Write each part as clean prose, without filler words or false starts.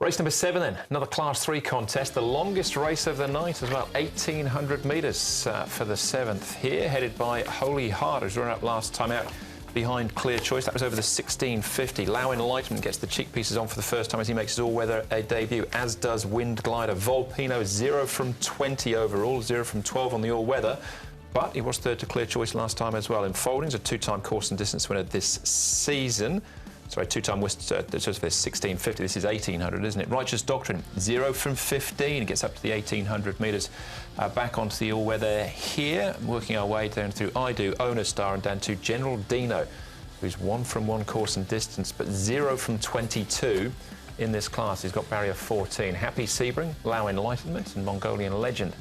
Race number 7 then, another Class 3 contest, the longest race of the night as well, 1,800 metres for the 7th here, headed by Holy Heart, who's run up last time out behind Clear Choice. That was over the 1650. Lau Enlightenment gets the cheek pieces on for the first time as he makes his all-weather debut, as does Wind Glider. Volpino 0 from 20 overall, 0 from 12 on the all-weather. But he was third to Clear Choice last time as well. In Foldings, a two-time course and distance winner this season. Sorry, two-time Worcester, this is 1650, this is 1800, isn't it? Righteous Doctrine, 0 from 15, gets up to the 1800 metres. Back onto the all-weather here, working our way down through I Do, Owner Star, and down to General Dino, who's 1 from 1 course and distance, but 0 from 22 in this class. He's got barrier 14. Happy Sebring, Lau Enlightenment, and Mongolian Legend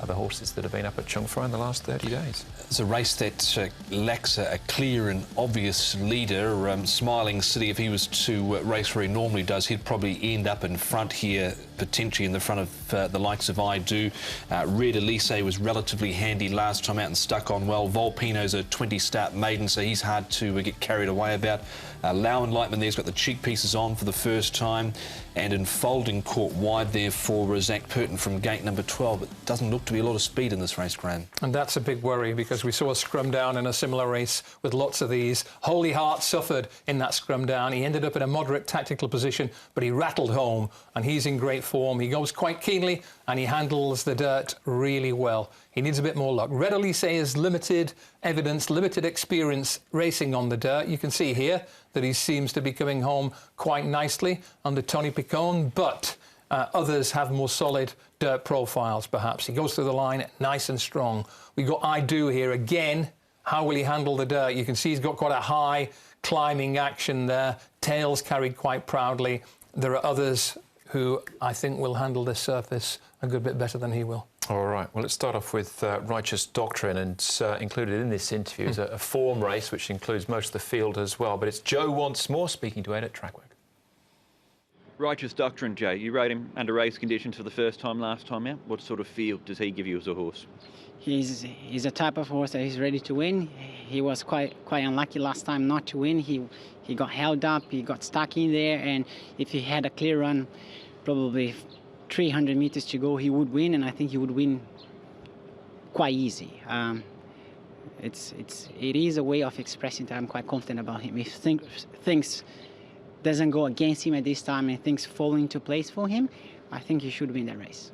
are the horses that have been up at Chung Fry in the last 30 days. It's a race that lacks a clear and obvious leader. Smiling City, if he was to race where he normally does, he'd probably end up in front here, potentially in the front of the likes of I Do. Red Elise was relatively handy last time out and stuck on well. Volpino's a 20-start maiden, so he's hard to get carried away about. Lau Enlightenment there's got the cheek pieces on for the first time, and in Folding caught wide there for Zach Purton from gate number 12. It doesn't look to be a lot of speed in this race, Graham. And that's a big worry, because we saw a scrum down in a similar race with lots of these. Holy Heart suffered in that scrum down. He ended up in a moderate tactical position, but he rattled home, and he's in great form. He goes quite keenly, and he handles the dirt really well. He needs a bit more luck. Red Elise has limited evidence, limited experience racing on the dirt. You can see here that he seems to be coming home quite nicely under Tony Picone, but others have more solid dirt profiles, perhaps. He goes through the line nice and strong. We've got I Do here again. How will he handle the dirt? You can see he's got quite a high climbing action there. Tails carried quite proudly. There are others who I think will handle this surface a good bit better than he will. All right, well, let's start off with Righteous Doctrine, and included in this interview is a form race, which includes most of the field as well. But it's Joe once more speaking to Ed at Trackwork. Righteous Doctrine, Joe. You rode him under race conditions for the first time last time out. What sort of feel does he give you as a horse? He's a type of horse that is ready to win. He was quite unlucky last time not to win. He got held up, he got stuck in there, and if he had a clear run, probably 300 meters to go, he would win, and I think he would win quite easy. It is a way of expressing that I'm quite confident about him. If things doesn't go against him at this time and things fall into place for him, I think he should win the race.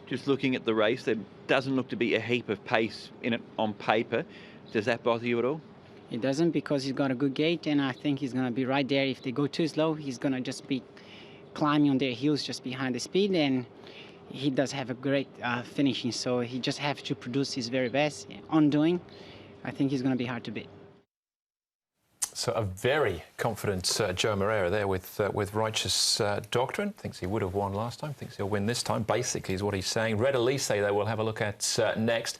Just looking at the race, there doesn't look to be a heap of pace in it on paper. Does that bother you at all? It doesn't, because he's got a good gait, and I think he's going to be right there. If they go too slow, he's going to just be climbing on their heels just behind the speed, and he does have a great finishing, so he just have to produce his very best. On doing, I think he's going to be hard to beat. So a very confident Joe Moreira there with Righteous Doctrine. Thinks he would have won last time, thinks he'll win this time, basically, is what he's saying. Red Elise, though, we'll have a look at next.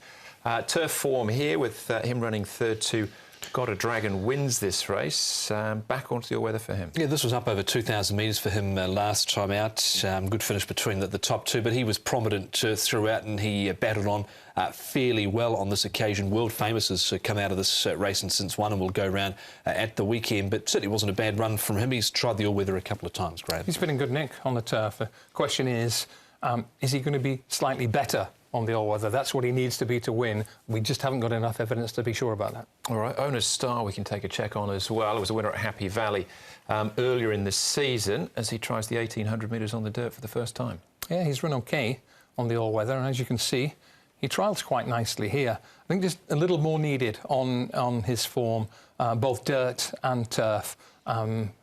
Turf form here with him running third to Got a Dragon wins this race. Back onto the all-weather for him. Yeah, this was up over 2,000 metres for him last time out. Good finish between the top two, but he was prominent throughout, and he battled on fairly well on this occasion. World Famous has come out of this race and since won, and will go around at the weekend, but certainly wasn't a bad run from him. He's tried the all-weather a couple of times, Graham. He's been in good nick on the turf. The question is he going to be slightly better on the all-weather? That's what he needs to be to win. We just haven't got enough evidence to be sure about that. All right, Owner's Star we can take a check on as well. It was a winner at Happy Valley earlier in the season as he tries the 1,800 metres on the dirt for the first time. Yeah, he's run OK on the all-weather, and as you can see, he trials quite nicely here. I think just a little more needed on his form, both dirt and turf.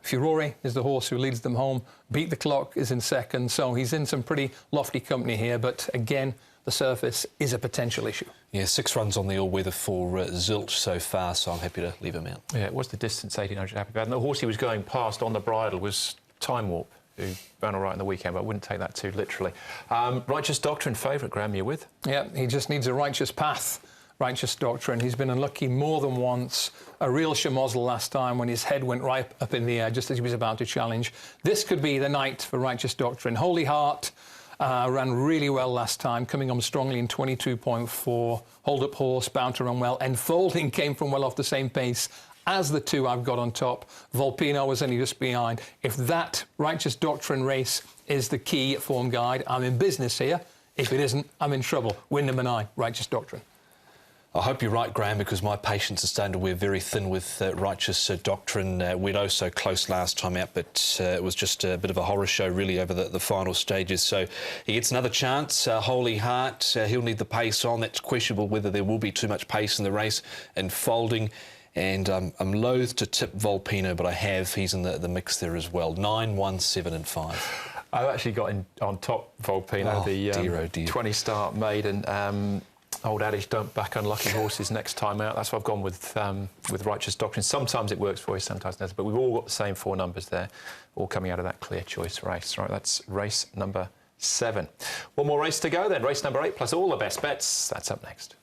Furore is the horse who leads them home. Beat the Clock is in second, so he's in some pretty lofty company here, but again, the surface is a potential issue. Yeah, 6 runs on the all-weather for Zilch so far, so I'm happy to leave him out. Yeah, it was the distance 1,800 Happy Valley. And the horse he was going past on the bridle was Time Warp, who ran all right in the weekend, but I wouldn't take that too literally. Righteous Doctrine favourite, Graham, you with? Yeah, he just needs a righteous path. Righteous Doctrine. He's been unlucky more than once. A real schmozzle last time when his head went right up in the air just as he was about to challenge. This could be the night for Righteous Doctrine. Holy Heart ran really well last time, coming on strongly in 22.4. Hold-up horse, bound to run well. Enfolding came from well off the same pace as the two I've got on top. Volpino was only just behind. If that Righteous Doctrine race is the key form guide. I'm in business here. If it isn't, I'm in trouble. Win number 9, Righteous Doctrine. I hope you're right, Graham, because my patience is starting to wear very thin with Righteous Doctrine. We'd oh so close last time out, but it was just a bit of a horror show, really, over the final stages. So he gets another chance. Holy Heart, he'll need the pace on. That's questionable whether there will be too much pace in the race and folding. And I'm loath to tip Volpino, but I have. He's in the mix there as well. 9, 1, 7 and 5. I've actually got on top Volpino, the 20-start maiden. Old adage, don't back unlucky horses next time out. That's why I've gone with Righteous Doctrine. Sometimes it works for you, sometimes it doesn't. But we've all got the same 4 numbers there, all coming out of that clear choice race. Right, that's race number 7. One more race to go then. Race number 8 plus all the best bets. That's up next.